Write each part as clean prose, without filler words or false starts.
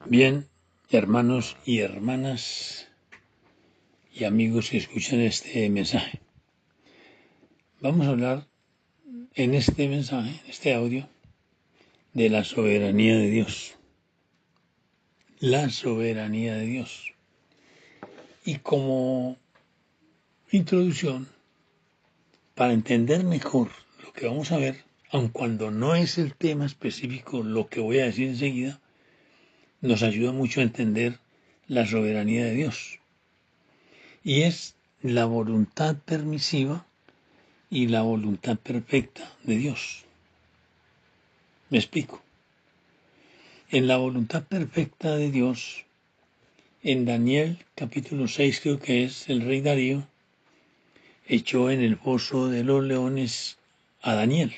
Bien, hermanos y hermanas y amigos que escuchan este mensaje. Vamos a hablar en este mensaje, en este audio, de la soberanía de Dios. La soberanía de Dios. Y como introducción, para entender mejor lo que vamos a ver, aun cuando no es el tema específico lo que voy a decir enseguida, nos ayuda mucho a entender la soberanía de Dios. Y es la voluntad permisiva y la voluntad perfecta de Dios. Me explico. En la voluntad perfecta de Dios, en Daniel capítulo 6 creo que es, el rey Darío echó en el foso de los leones a Daniel,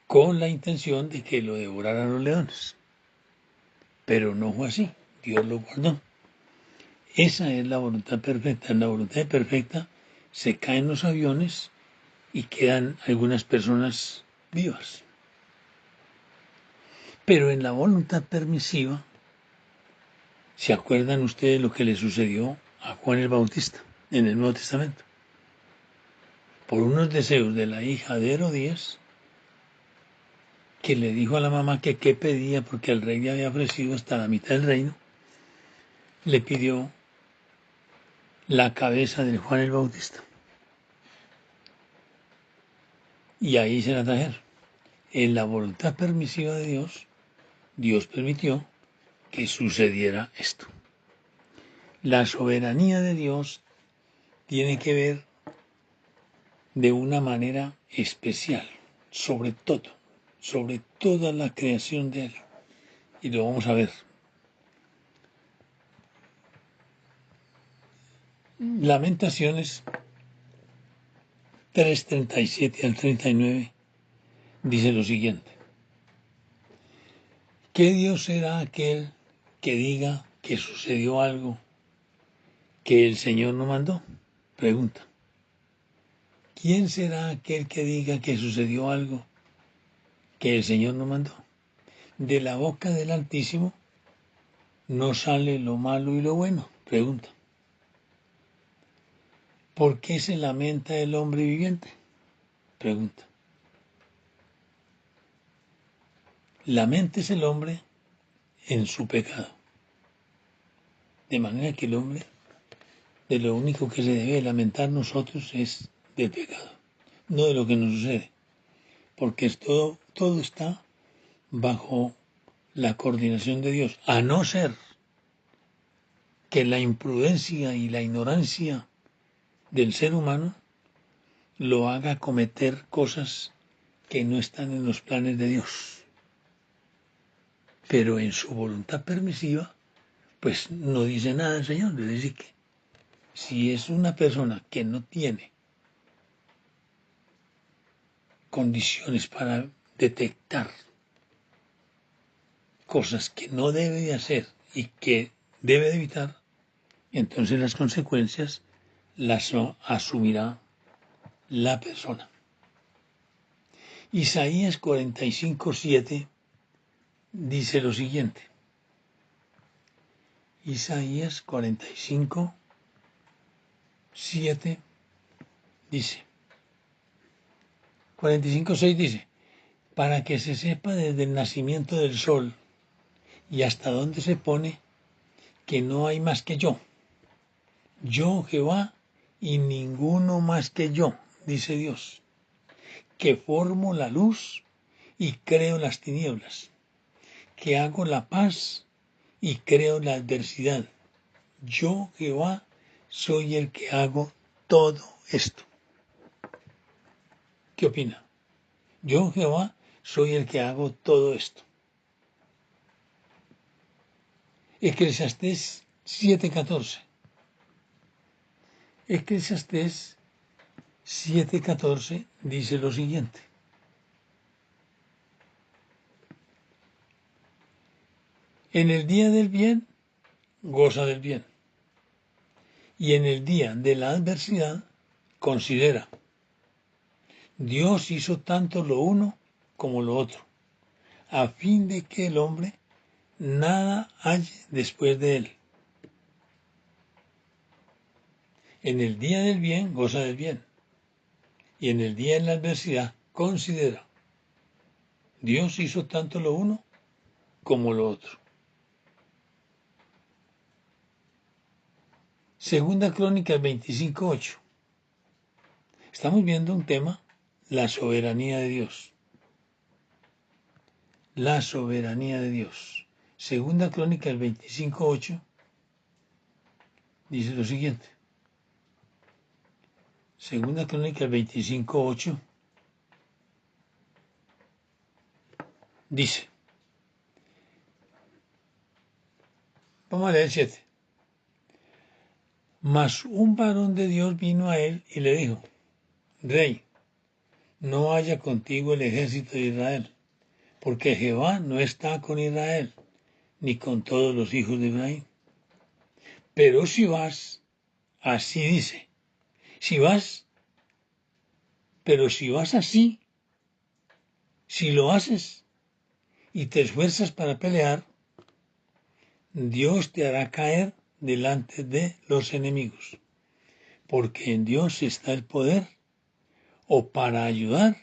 con la intención de que lo devoraran los leones. Pero no fue así, Dios lo guardó. Esa es la voluntad perfecta. En la voluntad perfecta se caen los aviones y quedan algunas personas vivas. Pero en la voluntad permisiva, ¿se acuerdan ustedes lo que le sucedió a Juan el Bautista en el Nuevo Testamento? Por unos deseos de la hija de Herodías, que le dijo a la mamá que qué pedía porque el rey le había ofrecido hasta la mitad del reino, le pidió la cabeza de Juan el Bautista. Y ahí se la trajeron. En la voluntad permisiva de Dios, Dios permitió que sucediera esto. La soberanía de Dios tiene que ver de una manera especial, sobre todo, sobre toda la creación de Él. Y lo vamos a ver. Lamentaciones 3:37 al 39 dice lo siguiente. ¿Qué Dios será aquel que diga que sucedió algo que el Señor no mandó? Pregunta. ¿Quién será aquel que diga que sucedió algo que el Señor no mandó? De la boca del Altísimo no sale lo malo y lo bueno. Pregunta. ¿Por qué se lamenta el hombre viviente? Pregunta. Lamentes el hombre en su pecado. De manera que el hombre, de lo único que se debe lamentar nosotros es del pecado, no de lo que nos sucede, porque todo está bajo la coordinación de Dios, a no ser que la imprudencia y la ignorancia del ser humano lo haga cometer cosas que no están en los planes de Dios. Pero en su voluntad permisiva, pues no dice nada el Señor, le dice que si es una persona que no tiene condiciones para detectar cosas que no debe de hacer y que debe de evitar, entonces las consecuencias las asumirá la persona. Isaías 45:7 dice lo siguiente. Isaías 45:7 dice, 45:6 dice, para que se sepa desde el nacimiento del sol y hasta dónde se pone que no hay más que yo Jehová, y ninguno más que yo, dice Dios, que formo la luz y creo las tinieblas, que hago la paz y creo la adversidad. Yo, Jehová, soy el que hago todo esto. ¿Qué opina? Yo, Jehová, soy el que hago todo esto. Eclesiastés 7:14. Eclesiastés 7:14 dice lo siguiente. En el día del bien, goza del bien. Y en el día de la adversidad, considera. Dios hizo tanto lo uno como lo otro. a fin de que el hombre nada halle después de él. En el día del bien goza del bien, y en el día de la adversidad considera. Dios hizo tanto lo uno como lo otro. Segunda Crónicas 25:8. Estamos viendo un tema, la soberanía de Dios. La soberanía de Dios. Segunda Crónicas 25:8 dice lo siguiente. Segunda Crónicas 25:8 dice, vamos a leer 7. Mas un varón de Dios vino a él y le dijo, Rey, no haya contigo el ejército de Israel, porque Jehová no está con Israel, ni con todos los hijos de Israel. Pero si vas, así dice, pero si vas así, si lo haces y te esfuerzas para pelear, Dios te hará caer delante de los enemigos, porque en Dios está el poder o para ayudar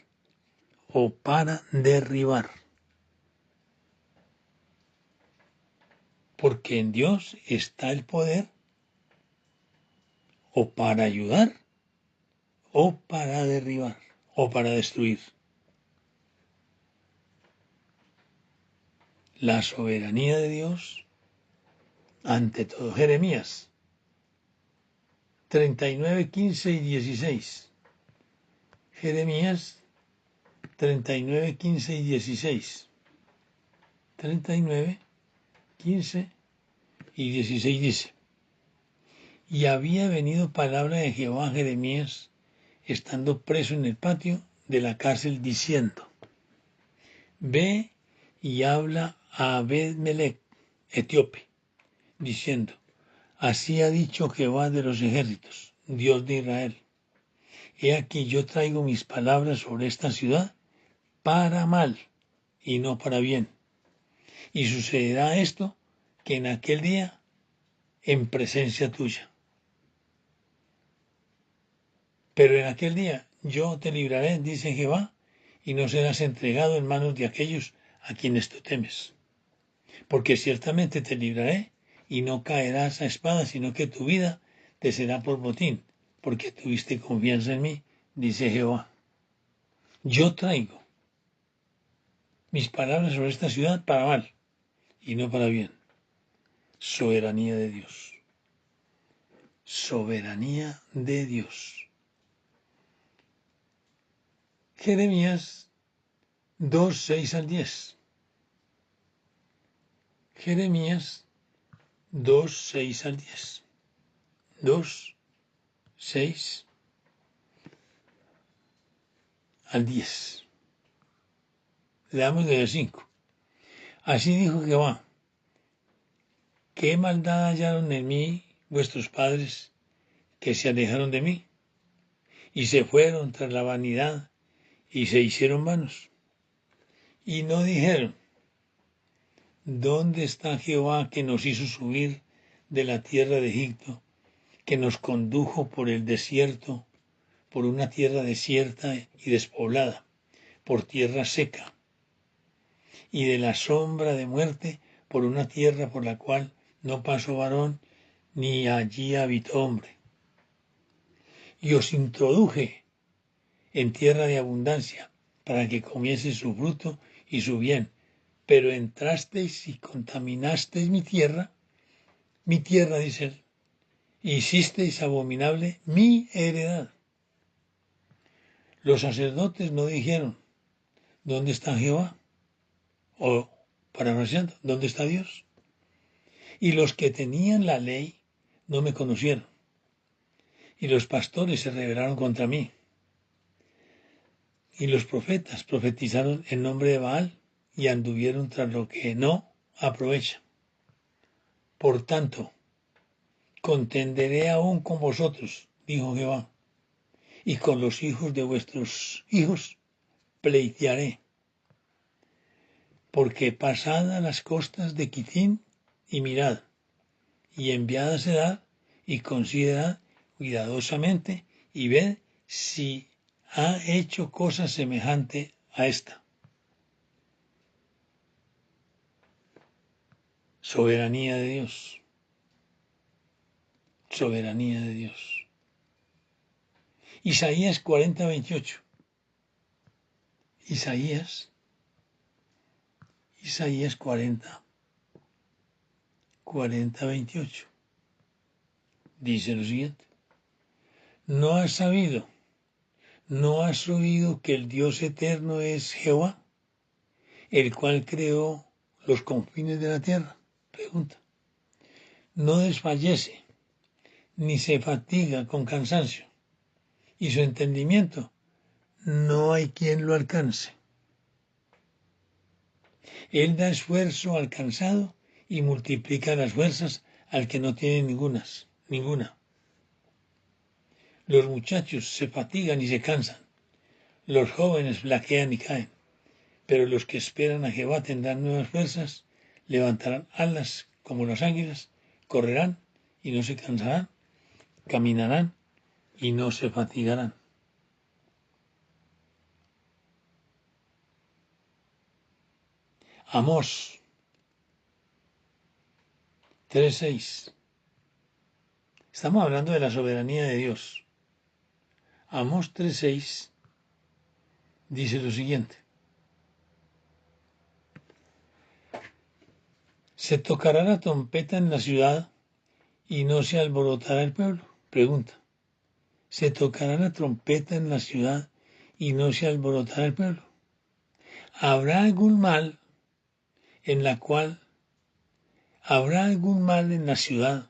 o para derribar. Porque en Dios está el poder o para ayudar o para derribar o para destruir. La soberanía de Dios ante todo. Jeremías 39:15 y 16. Jeremías 39:15 y 16. 39:15 y 16 dice, y había venido palabra de Jehová a Jeremías, estando preso en el patio de la cárcel, diciendo, ve y habla a Abed-Melech, etíope, diciendo, así ha dicho Jehová de los ejércitos, Dios de Israel, he aquí yo traigo mis palabras sobre esta ciudad para mal y no para bien. Y sucederá esto que en aquel día, en presencia tuya. Pero en aquel día yo te libraré, dice Jehová, y no serás entregado en manos de aquellos a quienes tú temes. Porque ciertamente te libraré y no caerás a espada, sino que tu vida te será por botín, porque tuviste confianza en mí, dice Jehová. Yo traigo mis palabras sobre esta ciudad para mal y no para bien. Soberanía de Dios. Soberanía de Dios. Jeremías 2:6 al 10. Jeremías 2:6 al 10. 2:6 al 10. Leamos desde el 5. Así dijo Jehová, ¿qué maldad hallaron en mí vuestros padres que se alejaron de mí? Y se fueron tras la vanidad y se hicieron vanos. Y no dijeron, ¿dónde está Jehová que nos hizo subir de la tierra de Egipto, que nos condujo por el desierto, por una tierra desierta y despoblada, por tierra seca, y de la sombra de muerte, por una tierra por la cual no pasó varón, ni allí habitó hombre? Y os introduje en tierra de abundancia, para que comiese su fruto y su bien, pero entrasteis y contaminasteis mi tierra, dice él, hicisteis abominable mi heredad. Los sacerdotes no dijeron, ¿dónde está Jehová? O, parafraseando, ¿dónde está Dios? Y los que tenían la ley no me conocieron, y los pastores se rebelaron contra mí. Y los profetas profetizaron en nombre de Baal y anduvieron tras lo que no aprovecha. Por tanto, contenderé aún con vosotros, dijo Jehová, y con los hijos de vuestros hijos pleitearé, porque pasada las costas de Quitín y mirad, y enviada será, y considerad cuidadosamente, y ved si ha hecho cosa semejante a esta. Soberanía de Dios. Soberanía de Dios. Isaías 40:28. Isaías 40:28. Dice lo siguiente. ¿No has sabido, no has oído que el Dios eterno es Jehová, el cual creó los confines de la tierra? Pregunta. No desfallece, ni se fatiga con cansancio, y su entendimiento no hay quien lo alcance. Él da esfuerzo al cansado y multiplica las fuerzas al que no tiene ninguna. Los muchachos se fatigan y se cansan, los jóvenes flaquean y caen, pero los que esperan a Jehová tendrán nuevas fuerzas, levantarán alas como las águilas, correrán y no se cansarán, caminarán y no se fatigarán. Amós 3:6. Estamos hablando de la soberanía de Dios. Amós 3:6 dice lo siguiente. ¿Se tocará la trompeta en la ciudad y no se alborotará el pueblo? Pregunta. ¿Se tocará la trompeta en la ciudad y no se alborotará el pueblo? ¿Habrá algún mal en la ciudad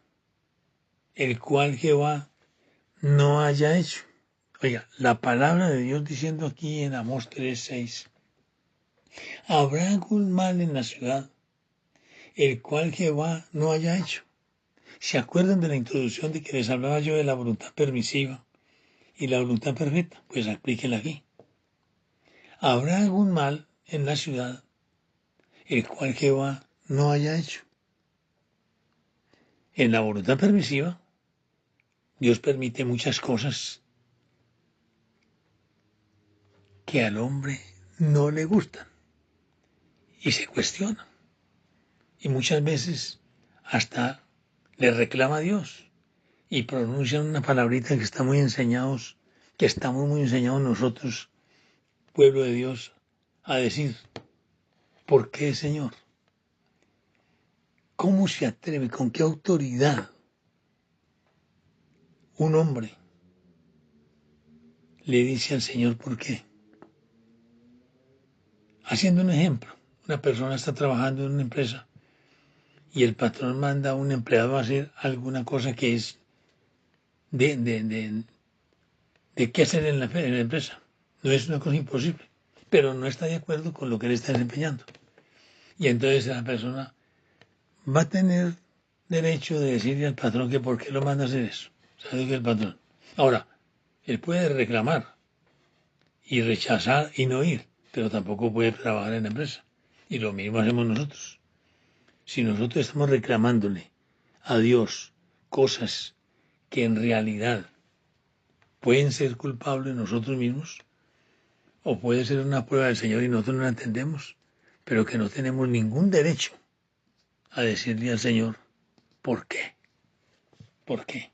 el cual Jehová no haya hecho? Oiga, la palabra de Dios diciendo aquí en Amós 3:6. ¿Habrá algún mal en la ciudad el cual Jehová no haya hecho? ¿Se acuerdan de la introducción de que les hablaba yo de la voluntad permisiva y la voluntad perfecta? Pues aplíquenla aquí. ¿Habrá algún mal en la ciudad el cual Jehová no haya hecho? En la voluntad permisiva, Dios permite muchas cosas que al hombre no le gustan y se cuestionan. Y muchas veces hasta le reclama a Dios y pronuncian una palabrita que estamos muy enseñados nosotros, pueblo de Dios, a decir, ¿por qué, Señor? ¿Cómo se atreve? ¿Con qué autoridad un hombre le dice al Señor por qué? Haciendo un ejemplo, una persona está trabajando en una empresa y el patrón manda a un empleado a hacer alguna cosa que es de qué hacer en la empresa. No es una cosa imposible, pero no está de acuerdo con lo que él está desempeñando. Y entonces la persona va a tener derecho de decirle al patrón que por qué lo manda a hacer eso. ¿Sabe que el patrón? Ahora, él puede reclamar y rechazar y no ir, pero tampoco puede trabajar en la empresa. Y lo mismo hacemos nosotros. Si nosotros estamos reclamándole a Dios cosas que en realidad pueden ser culpables nosotros mismos, o puede ser una prueba del Señor y nosotros no la entendemos, pero que no tenemos ningún derecho a decirle al Señor, ¿por qué? ¿Por qué?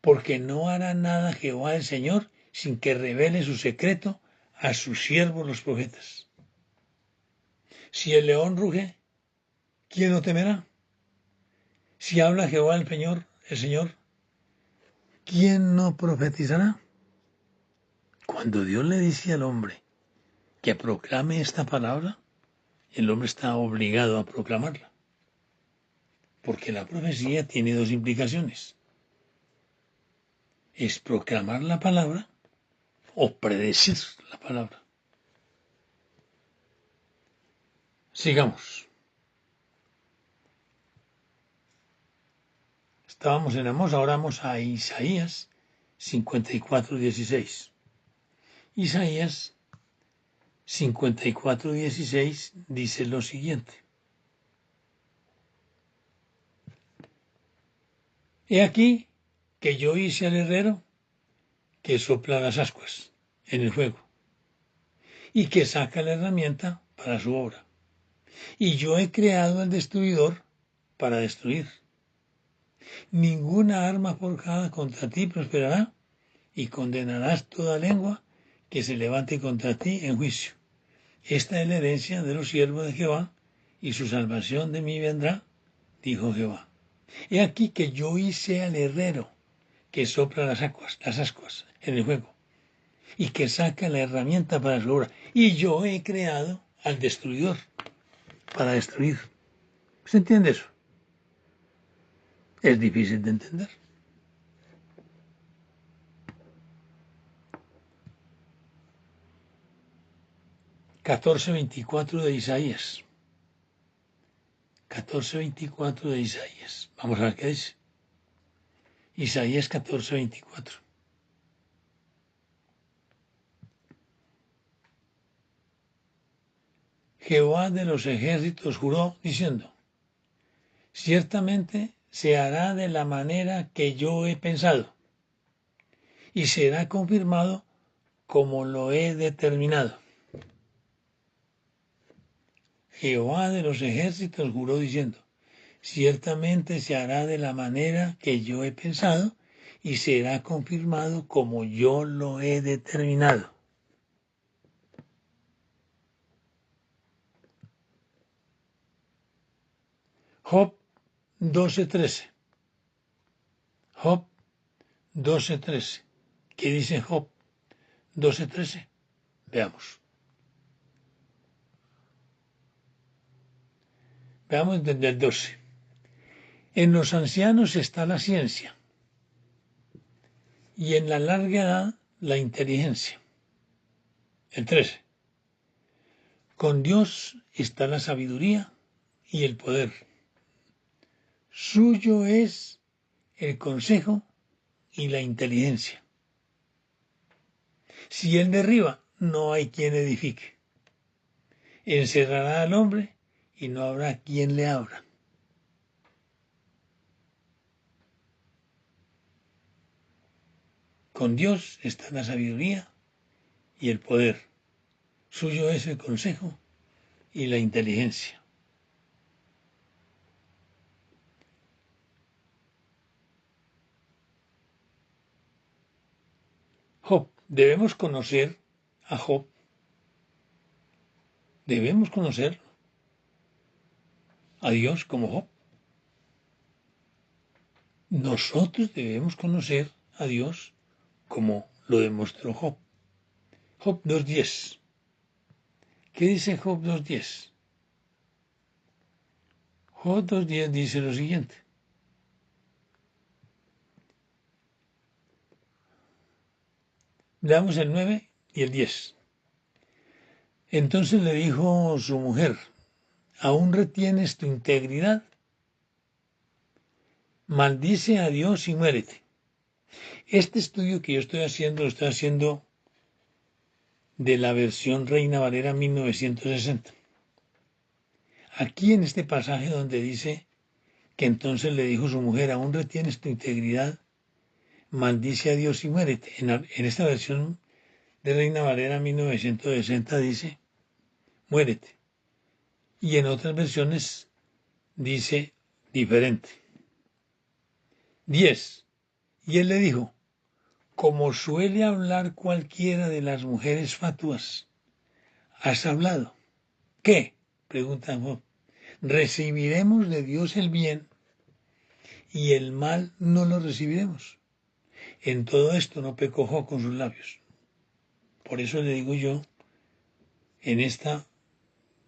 Porque no hará nada Jehová el Señor sin que revele su secreto a sus siervos los profetas. Si el león ruge, ¿quién lo temerá? Si habla Jehová el Señor, ¿quién no profetizará? Cuando Dios le dice al hombre que proclame esta palabra, el hombre está obligado a proclamarla. Porque la profecía tiene dos implicaciones. Es proclamar la palabra o predecir la palabra. Sigamos. Estábamos en Amós, ahora vamos a Isaías 54:16. Isaías 54:16 dice lo siguiente. He aquí que yo hice al herrero que sopla las ascuas en el fuego y que saca la herramienta para su obra. Y yo he creado al destruidor para destruir. Ninguna arma forjada contra ti prosperará, y condenarás toda lengua que se levante contra ti en juicio. Esta es la herencia de los siervos de Jehová, y su salvación de mí vendrá, dijo Jehová. He aquí que yo hice al herrero que sopla las ascuas en el fuego, y que saca la herramienta para su obra. Y yo he creado al destruidor para destruir. ¿Se entiende eso? Es difícil de entender. 14:24 de Isaías. 14:24 de Isaías. Vamos a ver qué dice. Isaías 14:24. Jehová de los ejércitos juró diciendo: ciertamente se hará de la manera que yo he pensado, y será confirmado como lo he determinado. Jehová de los ejércitos juró diciendo: ciertamente se hará de la manera que yo he pensado, y será confirmado como yo lo he determinado. Job 12:13. Job 12:13. ¿Qué dice Job 12:13? Veamos. Veamos desde el 12. En los ancianos está la ciencia, y en la larga edad la inteligencia. El 13. Con Dios está la sabiduría y el poder. Suyo es el consejo y la inteligencia. Si Él derriba, no hay quien edifique. Encerrará al hombre y no habrá quien le abra. Con Dios está la sabiduría y el poder. Suyo es el consejo y la inteligencia. Job. Debemos conocer a Job. Debemos conocer a Dios como Job. Nosotros debemos conocer a Dios como lo demostró Job. Job 2:10. ¿Qué dice Job 2:10? Job 2:10 dice lo siguiente. Leamos el 9 y el 10. Entonces le dijo su mujer: ¿aún retienes tu integridad? Maldice a Dios y muérete. Este estudio que yo estoy haciendo lo estoy haciendo de la versión Reina Valera 1960. Aquí en este pasaje donde dice que entonces le dijo su mujer: ¿aún retienes tu integridad? Maldice a Dios y muérete. En esta versión de Reina Valera 1960 dice: muérete. Y en otras versiones dice diferente. 10. Y él le dijo: como suele hablar cualquiera de las mujeres fatuas, has hablado. ¿Qué? Pregunta Job. Recibiremos de Dios el bien y el mal no lo recibiremos. En todo esto no pecó Job con sus labios. Por eso le digo yo en esta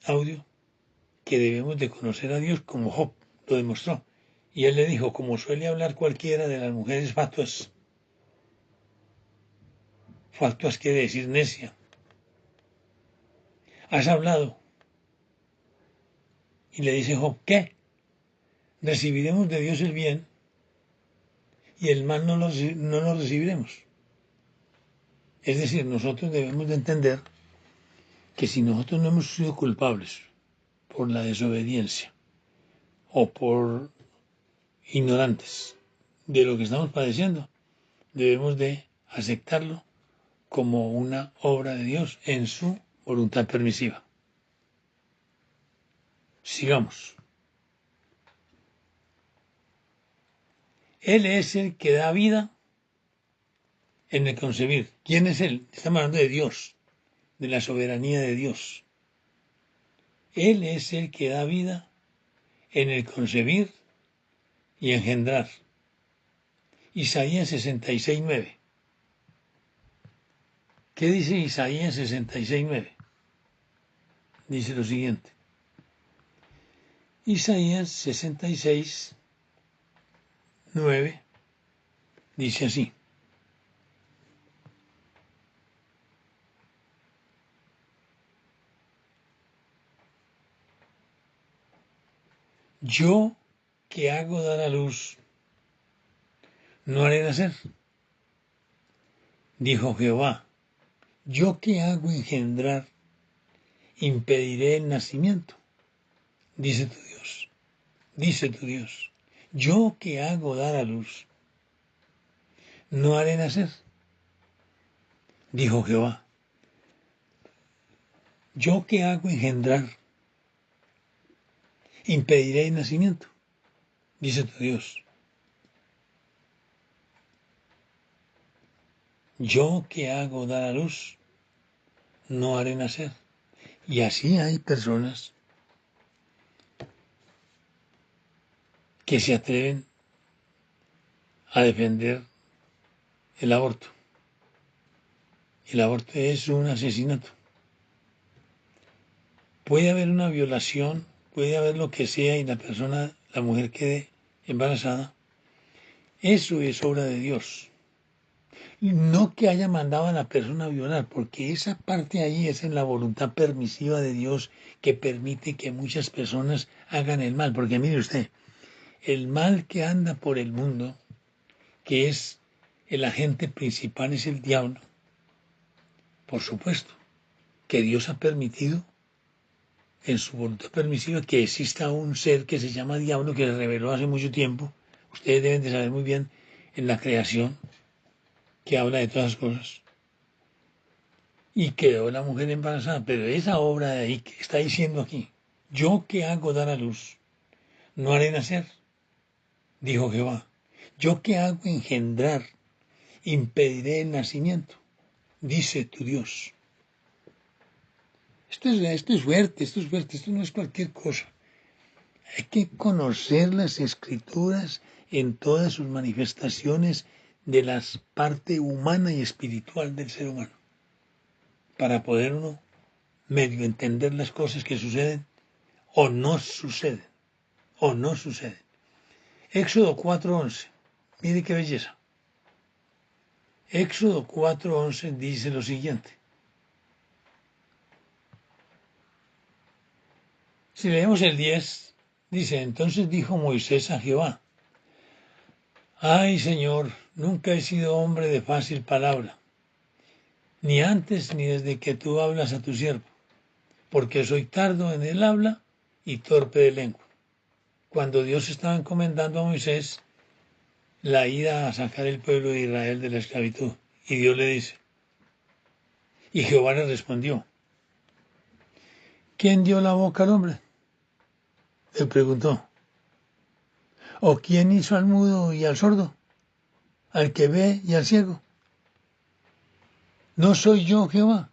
audio que debemos de conocer a Dios como Job lo demostró. Y él le dijo: como suele hablar cualquiera de las mujeres fatuas. Fatuas quiere decir necia. Has hablado. Y le dice Job: ¿qué? Recibiremos de Dios el bien y el mal no lo recibiremos. Es decir, nosotros debemos de entender que si nosotros no hemos sido culpables por la desobediencia o por ignorantes de lo que estamos padeciendo, debemos de aceptarlo como una obra de Dios en su voluntad permisiva. Sigamos. Él es el que da vida en el concebir. ¿Quién es Él? Estamos hablando de Dios, de la soberanía de Dios. Él es el que da vida en el concebir y engendrar. Isaías 66:9. ¿Qué dice Isaías 66:9? Dice lo siguiente. Isaías 66:9 dice así. Yo que hago dar a luz, no haré nacer, dijo Jehová. Yo que hago engendrar, impediré el nacimiento, dice tu Dios. Dice tu Dios. Yo que hago dar a luz, no haré nacer, dijo Jehová. Yo que hago engendrar, impediré el nacimiento, dice tu Dios. Yo que hago dar a luz, no haré nacer. Y así hay personas que se atreven a defender el aborto. El aborto es un asesinato. Puede haber una violación, puede haber lo que sea y la mujer quede embarazada. Eso es obra de Dios. No que haya mandado a la persona a violar, porque esa parte ahí es en la voluntad permisiva de Dios que permite que muchas personas hagan el mal. Porque mire usted, el mal que anda por el mundo, que es el agente principal, es el diablo. Por supuesto, que Dios ha permitido en su voluntad permisiva que exista un ser que se llama diablo, que se reveló hace mucho tiempo. Ustedes deben de saber muy bien en la creación, que habla de todas las cosas. Y quedó la mujer embarazada, pero esa obra de ahí que está diciendo aquí, yo que hago dar a luz, no haré nacer, dijo Jehová. Yo que hago engendrar, impediré el nacimiento, dice tu Dios. Esto es fuerte, esto no es cualquier cosa. Hay que conocer las escrituras en todas sus manifestaciones de la parte humana y espiritual del ser humano, para poder uno medio entender las cosas que suceden o no suceden, o no suceden. Éxodo 4:11, mire qué belleza. Éxodo 4:11 dice lo siguiente. Si leemos el 10, dice, entonces dijo Moisés a Jehová, ay Señor, nunca he sido hombre de fácil palabra, ni antes ni desde que tú hablas a tu siervo, porque soy tardo en el habla y torpe de lengua. Cuando Dios estaba encomendando a Moisés la ida a sacar el pueblo de Israel de la esclavitud, y Dios le dice, y Jehová le respondió, ¿quién dio la boca al hombre? Le preguntó. ¿O quién hizo al mudo y al sordo, al que ve y al ciego? ¿No soy yo Jehová?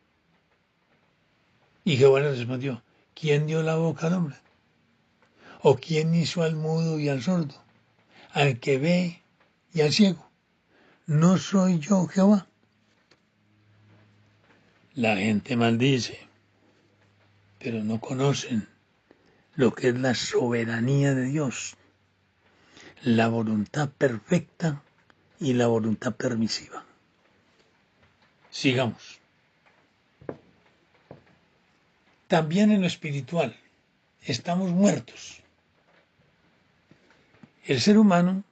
Y Jehová le respondió, ¿quién dio la boca al hombre? ¿O quién hizo al mudo y al sordo, al que ve y al ciego? ¿No soy yo Jehová? La gente maldice, pero no conocen lo que es la soberanía de Dios, la voluntad perfecta y la voluntad permisiva. Sigamos. También en lo espiritual, estamos muertos. El ser humano,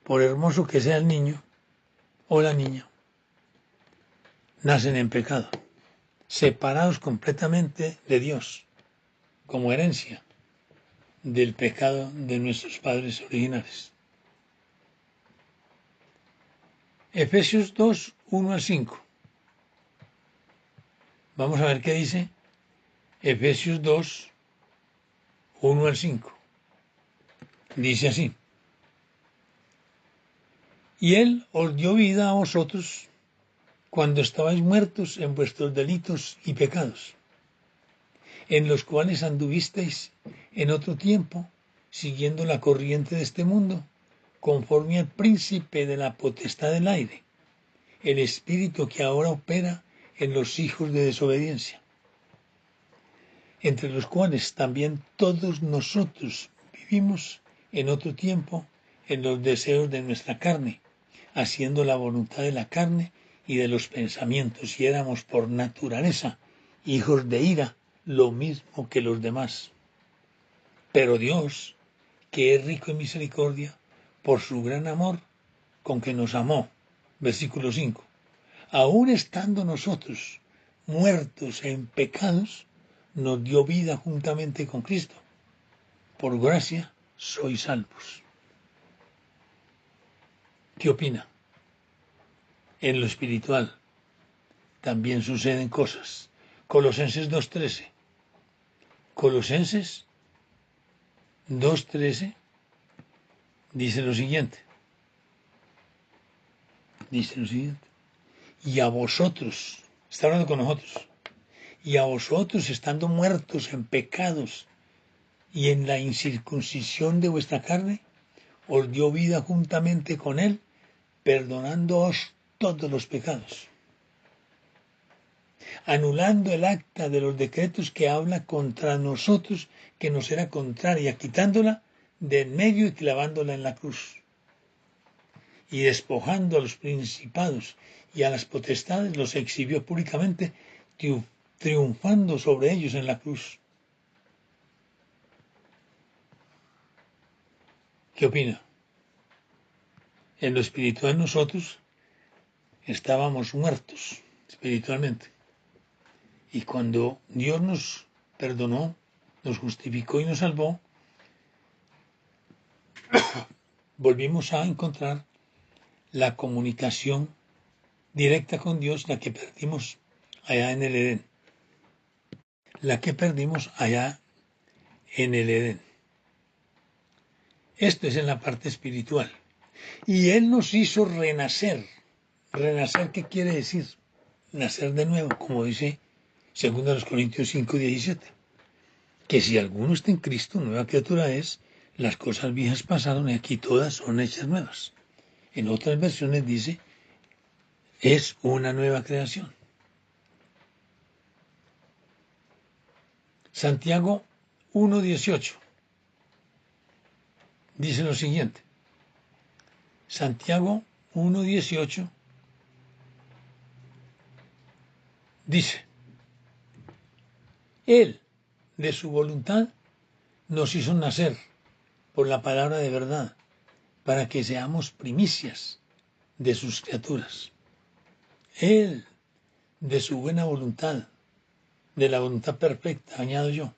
por hermoso que sea el niño o la niña, nacen en pecado. separados completamente de Dios, como herencia del pecado de nuestros padres originales. Efesios 2, 1 al 5. Vamos a ver qué dice Efesios 2, 1 al 5. Dice así: y Él os dio vida a vosotros cuando estabais muertos en vuestros delitos y pecados, en los cuales anduvisteis en otro tiempo, siguiendo la corriente de este mundo, conforme al príncipe de la potestad del aire, el espíritu que ahora opera en los hijos de desobediencia, entre los cuales también todos nosotros vivimos en otro tiempo en los deseos de nuestra carne, haciendo la voluntad de la carne y de los pensamientos, y éramos por naturaleza hijos de ira, lo mismo que los demás. Pero Dios, que es rico en misericordia, por su gran amor con que nos amó, versículo 5, aun estando nosotros muertos en pecados, nos dio vida juntamente con Cristo. Por gracia sois salvos. ¿Qué opina? En lo espiritual también suceden cosas. Colosenses 2.13. Colosenses 2.13 dice lo siguiente. Y a vosotros, está hablando con nosotros, y a vosotros estando muertos en pecados y en la incircuncisión de vuestra carne, os dio vida juntamente con él, perdonándoos todos los pecados, anulando el acta de los decretos que habla contra nosotros, que nos era contraria, quitándola de en medio y clavándola en la cruz, y despojando a los principados y a las potestades, los exhibió públicamente, triunfando sobre ellos en la cruz. ¿Qué opina? En lo espiritual nosotros estábamos muertos espiritualmente. Y cuando Dios nos perdonó, nos justificó y nos salvó, volvimos a encontrar la comunicación directa con Dios, la que perdimos allá en el Edén. La que perdimos allá en el Edén. Esto es en la parte espiritual. Y Él nos hizo renacer. ¿Renacer qué quiere decir? Nacer de nuevo, como dice 2 Corintios 5:17. Que si alguno está en Cristo, nueva criatura es, las cosas viejas pasaron y aquí todas son hechas nuevas. En otras versiones dice, es una nueva creación. Santiago 1:18 dice lo siguiente. Santiago 1:18 dice, Él, de su voluntad, nos hizo nacer por la palabra de verdad, para que seamos primicias de sus criaturas. Él, de su buena voluntad, de la voluntad perfecta, añado yo,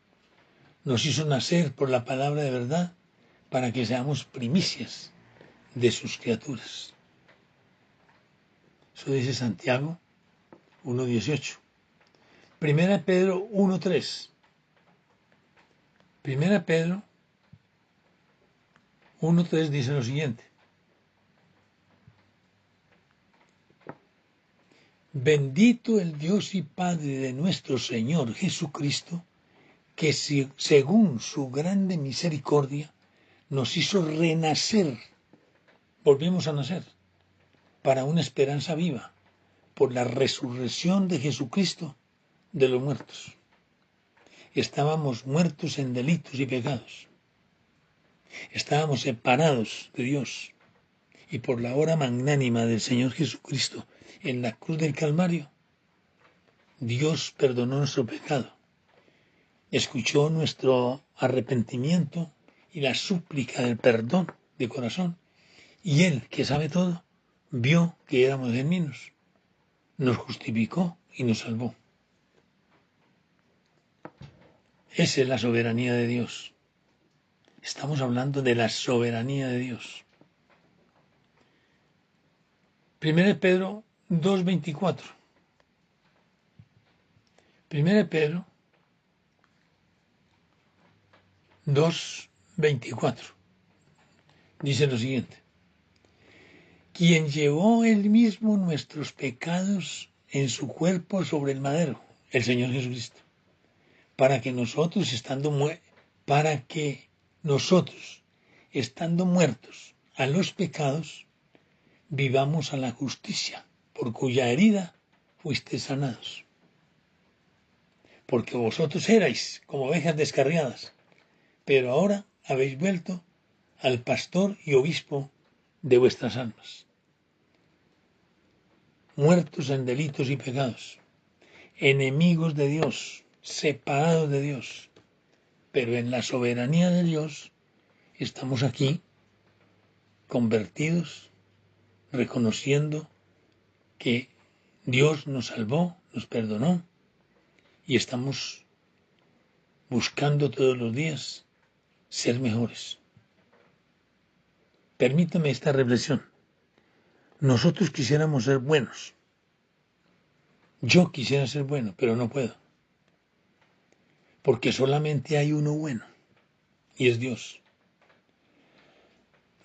nos hizo nacer por la palabra de verdad, para que seamos primicias de sus criaturas. Eso dice Santiago 1:18. Primera Pedro 1:3. Primera Pedro 1:3 dice lo siguiente. Bendito el Dios y Padre de nuestro Señor Jesucristo, que según su grande misericordia nos hizo renacer, volvemos a nacer, para una esperanza viva, por la resurrección de Jesucristo de los muertos. Estábamos muertos en delitos y pecados. Estábamos separados de Dios. Y por la obra magnánima del Señor Jesucristo en la cruz del Calvario, Dios perdonó nuestro pecado. Escuchó nuestro arrepentimiento y la súplica del perdón de corazón. Y Él, que sabe todo, vio que éramos genuinos, nos justificó y nos salvó. Esa es la soberanía de Dios. Estamos hablando de la soberanía de Dios. 1 Pedro 2:24. 1 Pedro 2:24. Dice lo siguiente: quien llevó él mismo nuestros pecados en su cuerpo sobre el madero, el Señor Jesucristo, para que nosotros, estando muertos a los pecados, vivamos a la justicia, por cuya herida fuisteis sanados. Porque vosotros erais como ovejas descarriadas, pero ahora habéis vuelto al pastor y obispo de vuestras almas. Muertos en delitos y pecados, enemigos de Dios, separados de Dios, pero en la soberanía de Dios estamos aquí convertidos, reconociendo que Dios nos salvó, nos perdonó y estamos buscando todos los días ser mejores. Permítame esta reflexión. Nosotros quisiéramos ser buenos. Yo quisiera ser bueno, pero no puedo. Porque solamente hay uno bueno, y es Dios.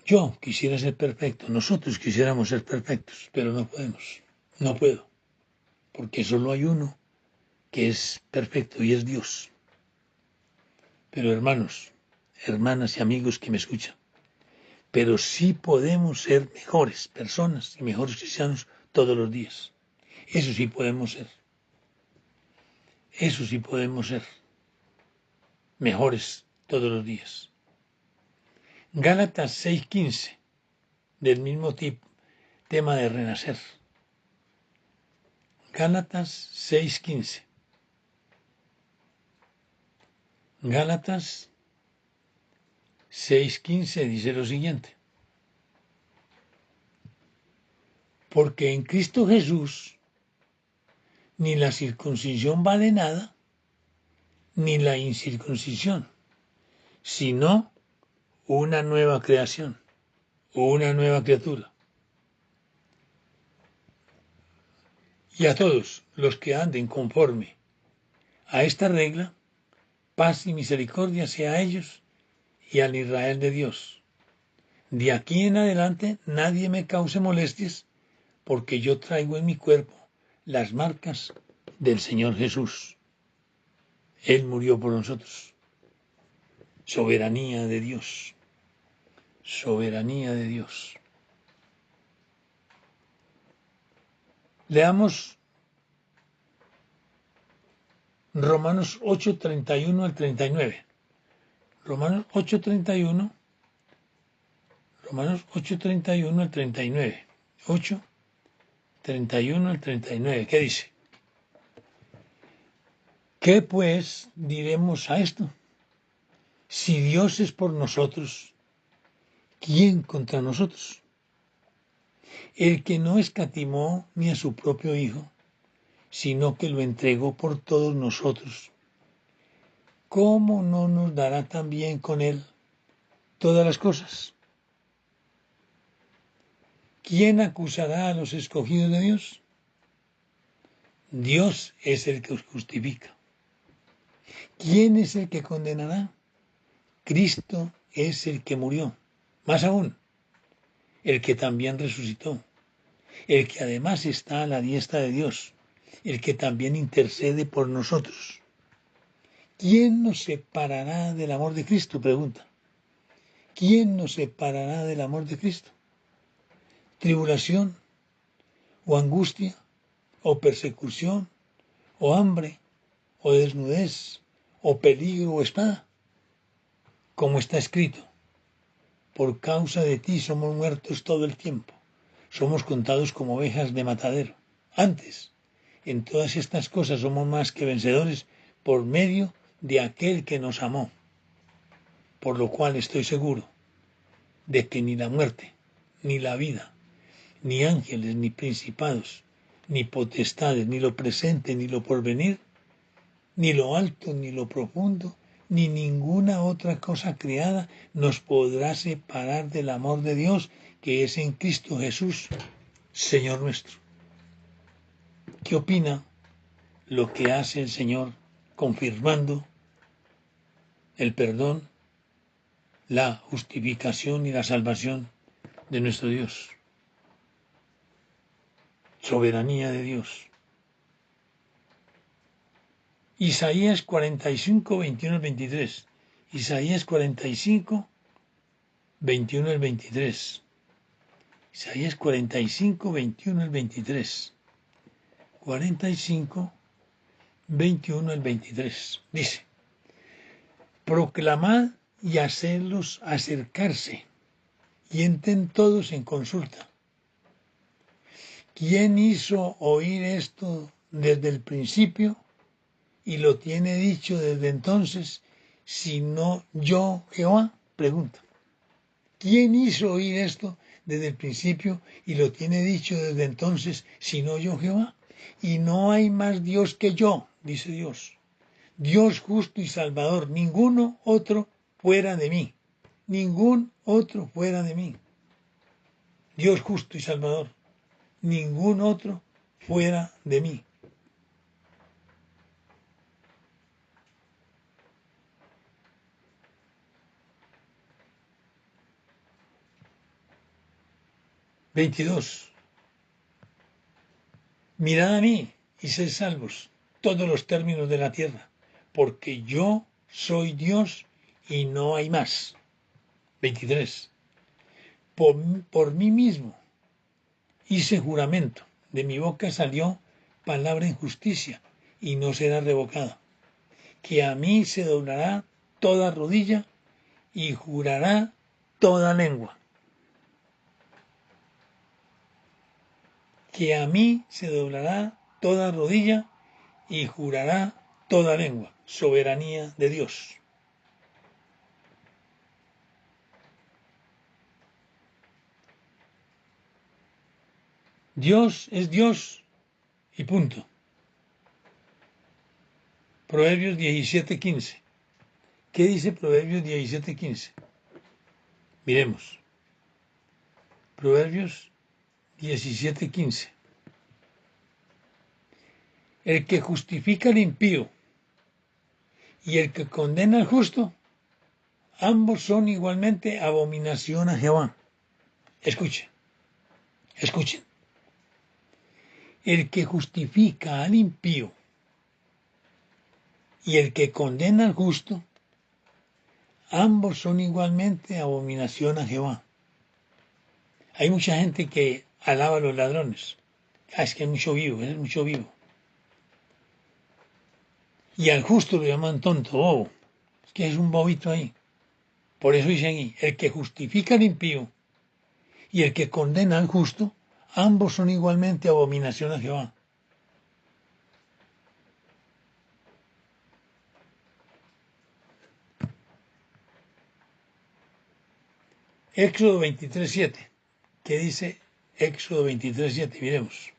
Yo quisiera ser perfecto, nosotros quisiéramos ser perfectos, pero no podemos. No puedo. Porque solo hay uno que es perfecto y es Dios. Pero hermanos, hermanas y amigos que me escuchan, pero sí podemos ser mejores personas y mejores cristianos todos los días. Eso sí podemos ser. Eso sí podemos ser mejores todos los días. Gálatas 6:15, del mismo tema de renacer. Gálatas 6:15. Gálatas 6:15 dice lo siguiente: porque en Cristo Jesús ni la circuncisión vale nada, ni la incircuncisión, sino una nueva creación, una nueva criatura. Y a todos los que anden conforme a esta regla, paz y misericordia sea a ellos y al Israel de Dios. De aquí en adelante nadie me cause molestias, porque yo traigo en mi cuerpo las marcas del Señor Jesús. Él murió por nosotros. Soberanía de Dios. Soberanía de Dios. Leamos Romanos 8:31 al 39. Romanos 8:31 al 39. 8:31 al 39. ¿Qué dice? ¿Qué pues diremos a esto? Si Dios es por nosotros, ¿quién contra nosotros? El que no escatimó ni a su propio Hijo, sino que lo entregó por todos nosotros, ¿cómo no nos dará también con él todas las cosas? ¿Quién acusará a los escogidos de Dios? Dios es el que os justifica. ¿Quién es el que condenará? Cristo es el que murió. Más aún, el que también resucitó, el que además está a la diestra de Dios, el que también intercede por nosotros. ¿Quién nos separará del amor de Cristo? Pregunta. ¿Quién nos separará del amor de Cristo? ¿Tribulación? ¿O angustia? ¿O persecución? ¿O hambre? ¿O desnudez? ¿O peligro o espada? Como está escrito, por causa de ti somos muertos todo el tiempo, somos contados como ovejas de matadero. Antes, en todas estas cosas somos más que vencedores por medio de aquel que nos amó, por lo cual estoy seguro de que ni la muerte, ni la vida, ni ángeles, ni principados, ni potestades, ni lo presente, ni lo porvenir, ni lo alto, ni lo profundo, ni ninguna otra cosa creada nos podrá separar del amor de Dios que es en Cristo Jesús, Señor nuestro. ¿Qué opina lo que hace el Señor confirmando el perdón, la justificación y la salvación de nuestro Dios? Soberanía de Dios. Isaías 45, 21 al 23. Isaías 45, 21 al 23. Isaías 45, 21 al 23. 45, 21 al 23. Dice, proclamad y hacedlos acercarse, y entren todos en consulta. ¿Quién hizo oír esto desde el principio y lo tiene dicho desde entonces, sino yo, Jehová? Pregunta. ¿Quién hizo oír esto desde el principio y lo tiene dicho desde entonces, sino yo, Jehová? Y no hay más Dios que yo, dice Dios. Dios justo y salvador, ninguno otro fuera de mí. Ningún otro fuera de mí. Dios justo y salvador, ningún otro fuera de mí. Veintidós. Mirad a mí y sed salvos todos los términos de la tierra, porque yo soy Dios y no hay más. 23. Por mí mismo hice juramento, de mi boca salió palabra en justicia y no será revocada, que a mí se doblará toda rodilla y jurará toda lengua. Que a mí se doblará toda rodilla y jurará toda lengua. Soberanía de Dios. Dios es Dios y punto. Proverbios 17:15. ¿Qué dice Proverbios 17:15? Miremos. Proverbios 17:15. El que justifica al impío y el que condena al justo, ambos son igualmente abominación a Jehová. Escuchen, escuchen. El que justifica al impío y el que condena al justo, ambos son igualmente abominación a Jehová. Hay mucha gente que alaba a los ladrones. Es que hay mucho vivo, es mucho vivo. Y al justo lo llaman tonto, bobo. Es que es un bobito ahí. Por eso dicen ahí, el que justifica al impío y el que condena al justo, ambos son igualmente abominación a Jehová. Éxodo 23:7. ¿Qué dice Éxodo 23:7? Miremos.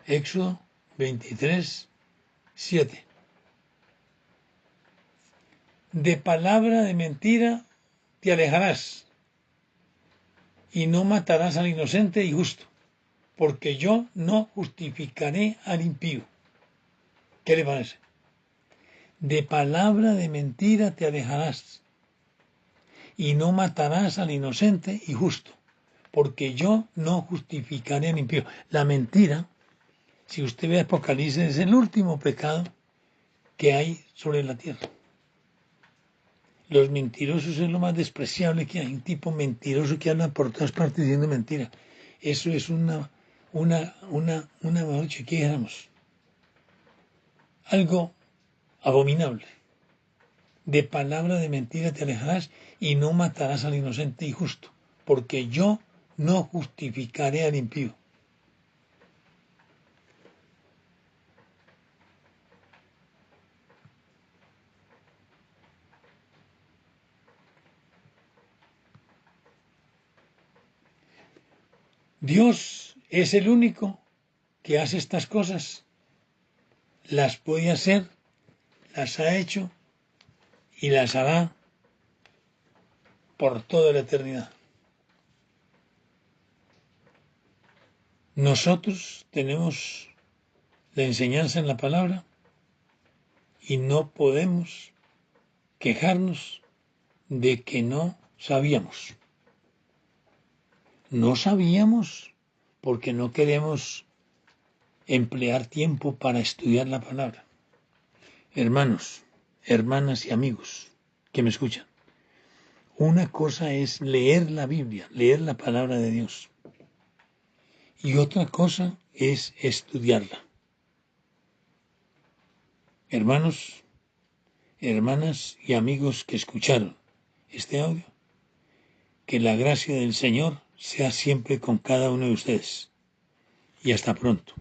Éxodo 23:7. De palabra de mentira te alejarás y no matarás al inocente y justo, porque yo no justificaré al impío. ¿Qué le parece? De palabra de mentira te alejarás y no matarás al inocente y justo, porque yo no justificaré al impío. La mentira, si usted ve Apocalipsis, es el último pecado que hay sobre la tierra. Los mentirosos es lo más despreciable que hay, un tipo mentiroso que anda por todas partes diciendo mentira. Eso es noche que éramos. Algo abominable. De palabra de mentira te alejarás y no matarás al inocente y justo, porque yo no justificaré al impío. Dios es el único que hace estas cosas. Las puede hacer las ha hecho y las hará por toda la eternidad. Nosotros tenemos la enseñanza en la palabra y no podemos quejarnos de que no sabíamos. No sabíamos porque no queremos emplear tiempo para estudiar la palabra. Hermanos, hermanas y amigos que me escuchan, una cosa es leer la Biblia, leer la palabra de Dios, y otra cosa es estudiarla. Hermanos, hermanas y amigos que escucharon este audio, que la gracia del Señor sea siempre con cada uno de ustedes. Y hasta pronto.